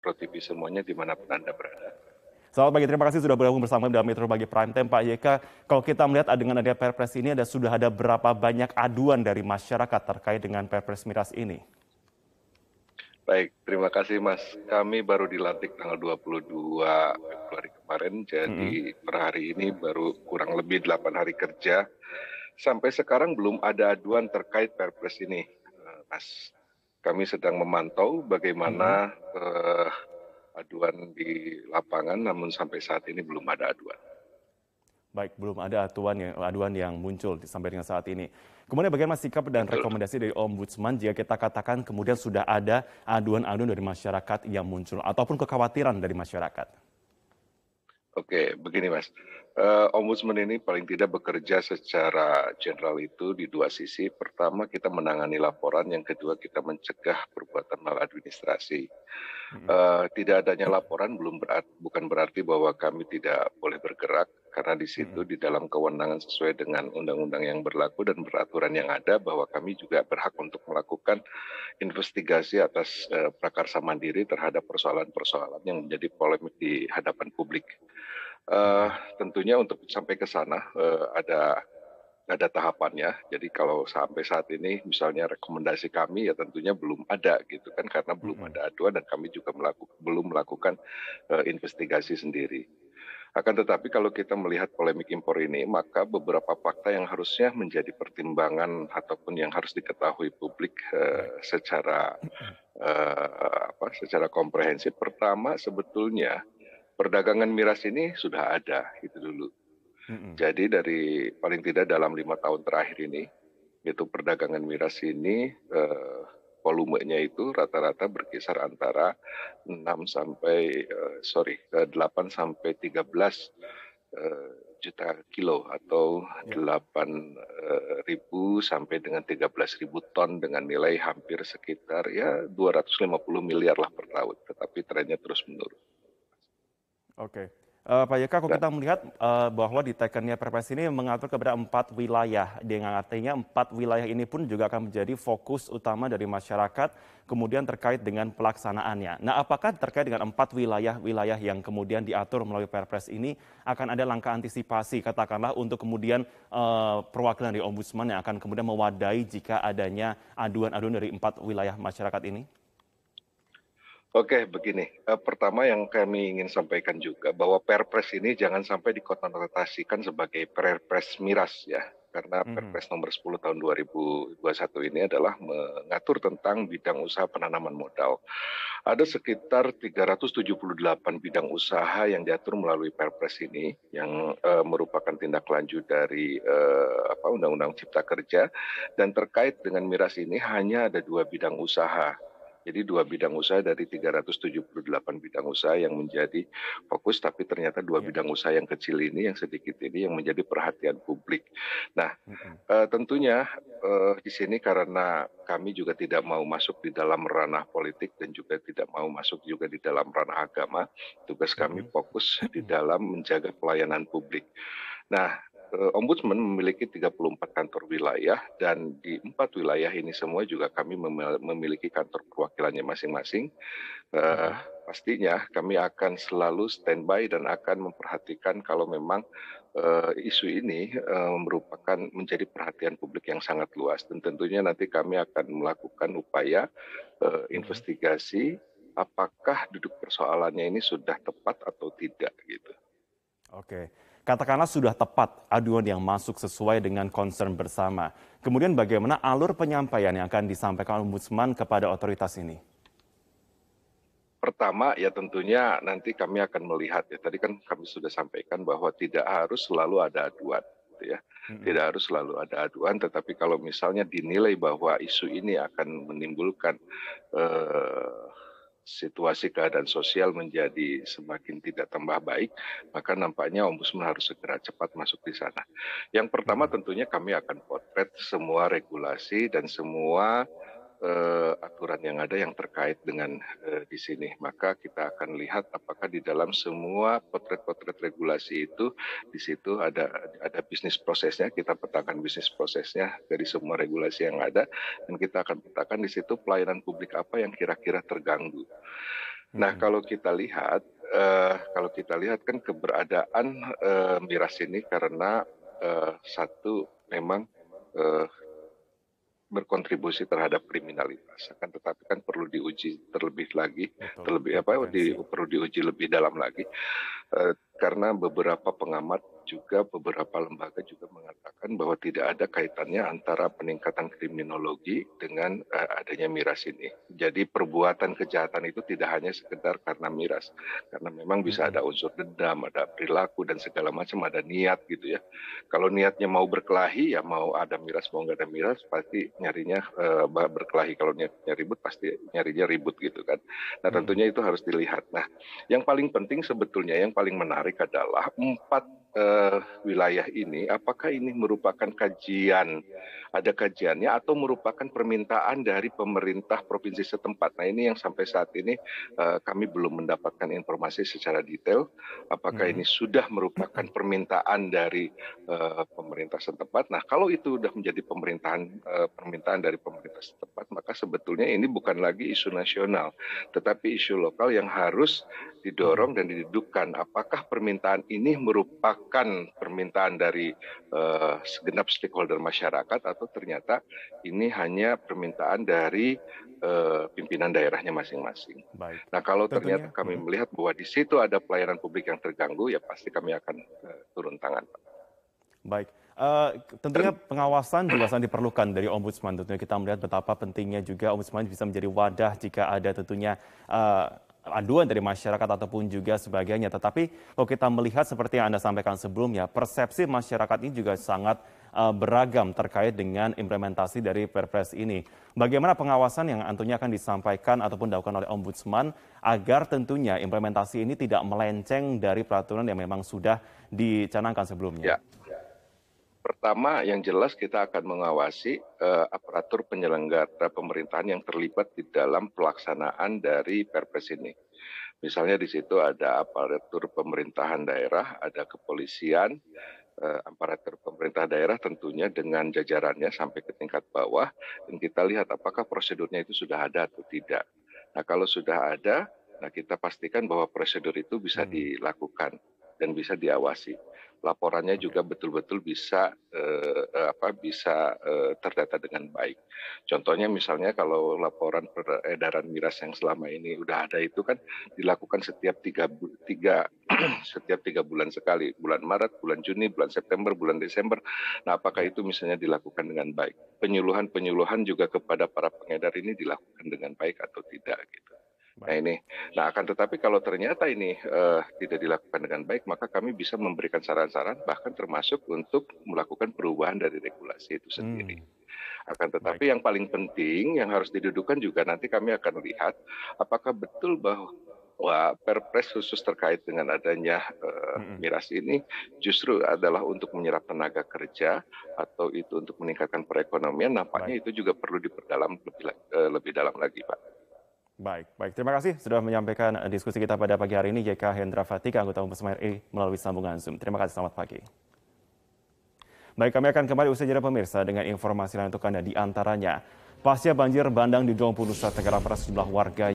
Pro TV semuanya dimanapun Anda berada. Selamat pagi, terima kasih sudah bergabung bersama dalam Metro Pagi Prime Time, Pak YK. Kalau kita melihat dengan adanya Perpres ini, sudah ada berapa banyak aduan dari masyarakat terkait dengan Perpres Miras ini? Baik, terima kasih Mas. Kami baru dilantik tanggal 22 Februari kemarin, jadi per hari ini baru kurang lebih 8 hari kerja. Sampai sekarang belum ada aduan terkait Perpres ini, Mas. Kami sedang memantau bagaimana aduan di lapangan, namun sampai saat ini belum ada aduan. Baik, belum ada aduan yang muncul sampai dengan saat ini. Kemudian bagaimana sikap dan rekomendasi dari Ombudsman jika kita katakan kemudian sudah ada aduan-aduan dari masyarakat yang muncul ataupun kekhawatiran dari masyarakat? Oke, begini Mas. Ombudsman ini paling tidak bekerja secara general itu di dua sisi. Pertama, kita menangani laporan. Yang kedua, kita mencegah perbuatan maladministrasi. Tidak adanya laporan bukan berarti bahwa kami tidak boleh bergerak, karena di situ di dalam kewenangan sesuai dengan undang-undang yang berlaku dan peraturan yang ada, bahwa kami juga berhak untuk melakukan investigasi atas prakarsa mandiri terhadap persoalan-persoalan yang menjadi polemik di hadapan publik. Tentunya untuk sampai ke sana ada tahapannya. Jadi kalau sampai saat ini misalnya rekomendasi kami ya tentunya belum ada gitu kan, karena belum ada aduan dan kami juga belum melakukan investigasi sendiri. Akan tetapi kalau kita melihat polemik impor ini, maka beberapa fakta yang harusnya menjadi pertimbangan ataupun yang harus diketahui publik secara komprehensif. Pertama, sebetulnya perdagangan miras ini sudah ada, itu dulu. Jadi dari paling tidak dalam 5 tahun terakhir ini, itu perdagangan miras ini volumenya itu rata-rata berkisar antara 8 sampai 13 juta kilo atau 8.000 sampai dengan 13.000 ton dengan nilai hampir sekitar ya 250 miliar lah per tahun, tetapi trennya terus menurun. Oke. Pak YK, kalau kita melihat bahwa ditekannya Perpres ini mengatur kepada 4 wilayah, dengan artinya 4 wilayah ini pun juga akan menjadi fokus utama dari masyarakat, kemudian terkait dengan pelaksanaannya. Nah, apakah terkait dengan 4 wilayah yang kemudian diatur melalui Perpres ini akan ada langkah antisipasi, katakanlah untuk kemudian perwakilan dari Ombudsman yang akan kemudian mewadahi jika adanya aduan-aduan dari 4 wilayah masyarakat ini? Oke, begini. Pertama yang kami ingin sampaikan juga bahwa Perpres ini jangan sampai dikonotasikan sebagai Perpres Miras ya. Karena Perpres nomor 10 tahun 2021 ini adalah mengatur tentang bidang usaha penanaman modal. Ada sekitar 378 bidang usaha yang diatur melalui Perpres ini yang merupakan tindak lanjut dari Undang-Undang Cipta Kerja, dan terkait dengan miras ini hanya ada 2 bidang usaha. Jadi 2 bidang usaha dari 378 bidang usaha yang menjadi fokus, tapi ternyata 2 bidang usaha yang kecil ini, yang sedikit ini, yang menjadi perhatian publik. Nah, tentunya di sini karena kami juga tidak mau masuk di dalam ranah politik dan juga tidak mau masuk juga di dalam ranah agama, tugas kami fokus di dalam menjaga pelayanan publik. Nah, Ombudsman memiliki 34 kantor wilayah, dan di 4 wilayah ini semua juga kami memiliki kantor perwakilannya masing-masing. Pastinya kami akan selalu standby dan akan memperhatikan kalau memang isu ini merupakan menjadi perhatian publik yang sangat luas, dan tentunya nanti kami akan melakukan upaya investigasi apakah duduk persoalannya ini sudah tepat atau tidak gitu. Oke, katakanlah sudah tepat aduan yang masuk sesuai dengan concern bersama. Kemudian bagaimana alur penyampaian yang akan disampaikan Ombudsman kepada otoritas ini? Pertama ya tentunya nanti kami akan melihat ya, tadi kan kami sudah sampaikan bahwa tidak harus selalu ada aduan gitu ya. Tidak harus selalu ada aduan, tetapi kalau misalnya dinilai bahwa isu ini akan menimbulkan situasi keadaan sosial menjadi semakin tidak tambah baik, maka nampaknya Ombudsman harus segera cepat masuk di sana. Yang pertama tentunya kami akan potret semua regulasi dan semua aturan yang ada yang terkait dengan di sini. Maka kita akan lihat apakah di dalam semua potret-potret regulasi itu, di situ ada bisnis prosesnya, kita petakan bisnis prosesnya dari semua regulasi yang ada, dan kita akan petakan di situ pelayanan publik apa yang kira-kira terganggu. Nah, kalau kita lihat kan keberadaan miras ini karena satu memang eh, berkontribusi terhadap kriminalitas. Akan tetapi kan perlu diuji terlebih lagi, Betul, terlebih berpotensi. perlu diuji lebih dalam lagi. Karena beberapa pengamat juga beberapa lembaga juga mengatakan bahwa tidak ada kaitannya antara peningkatan kriminologi dengan adanya miras ini. Jadi perbuatan kejahatan itu tidak hanya sekedar karena miras, karena memang bisa ada unsur dendam, ada perilaku dan segala macam, ada niat gitu ya. Kalau niatnya mau berkelahi ya mau ada miras mau nggak ada miras pasti nyarinya berkelahi. Kalau niatnya ribut pasti nyarinya ribut gitu kan. Nah tentunya itu harus dilihat. Nah yang paling penting sebetulnya yang paling menarik adalah 4 wilayah ini, apakah ini merupakan ada kajiannya atau merupakan permintaan dari pemerintah provinsi setempat. Nah ini yang sampai saat ini kami belum mendapatkan informasi secara detail, apakah ini sudah merupakan permintaan dari pemerintah setempat. Nah kalau itu sudah menjadi permintaan dari pemerintah setempat, maka sebetulnya ini bukan lagi isu nasional, tetapi isu lokal yang harus didorong dan didudukkan. Apakah permintaan ini merupakan permintaan dari segenap stakeholder masyarakat atau ternyata ini hanya permintaan dari pimpinan daerahnya masing-masing. Baik. Nah kalau Tentunya, ternyata kami melihat bahwa di situ ada pelayanan publik yang terganggu, ya pasti kami akan turun tangan, Pak. baik. Tentunya pengawasan juga sangat diperlukan dari Ombudsman. Tentunya kita melihat betapa pentingnya juga Ombudsman bisa menjadi wadah jika ada tentunya aduan dari masyarakat ataupun juga sebagainya. Tetapi kalau kita melihat seperti yang Anda sampaikan sebelumnya, persepsi masyarakat ini juga sangat beragam terkait dengan implementasi dari Perpres ini. Bagaimana pengawasan yang tentunya akan disampaikan ataupun dilakukan oleh Ombudsman agar tentunya implementasi ini tidak melenceng dari peraturan yang memang sudah dicanangkan sebelumnya? Ya. Pertama, yang jelas kita akan mengawasi aparatur penyelenggara pemerintahan yang terlibat di dalam pelaksanaan dari Perpres ini. Misalnya di situ ada aparatur pemerintahan daerah, ada kepolisian, aparatur pemerintah daerah tentunya dengan jajarannya sampai ke tingkat bawah, dan kita lihat apakah prosedurnya itu sudah ada atau tidak. Nah kalau sudah ada, nah kita pastikan bahwa prosedur itu bisa dilakukan dan bisa diawasi. Laporannya juga betul-betul bisa terdata dengan baik. Contohnya misalnya kalau laporan peredaran miras yang selama ini udah ada itu kan dilakukan setiap setiap 3 bulan sekali, bulan Maret, bulan Juni, bulan September, bulan Desember. Nah, apakah itu misalnya dilakukan dengan baik? Penyuluhan juga kepada para pengedar ini dilakukan dengan baik atau tidak gitu. Nah akan tetapi kalau ternyata ini tidak dilakukan dengan baik, maka kami bisa memberikan saran-saran bahkan termasuk untuk melakukan perubahan dari regulasi itu sendiri. Akan tetapi yang paling penting yang harus didudukan juga nanti kami akan lihat apakah betul bahwa Perpres khusus terkait dengan adanya miras ini justru adalah untuk menyerap tenaga kerja atau itu untuk meningkatkan perekonomian. Nampaknya itu juga perlu diperdalam lebih dalam lagi, Pak. Baik. Terima kasih sudah menyampaikan diskusi kita pada pagi hari ini, JK Hendra Fatika, anggota Ombudsman RI melalui sambungan Zoom. Terima kasih, selamat pagi. Baik, kami akan kembali usai jeda pemirsa dengan informasi lain untuk Anda, di antaranya pasca banjir bandang di 20 Nusa Tenggara Barat, sejumlah warga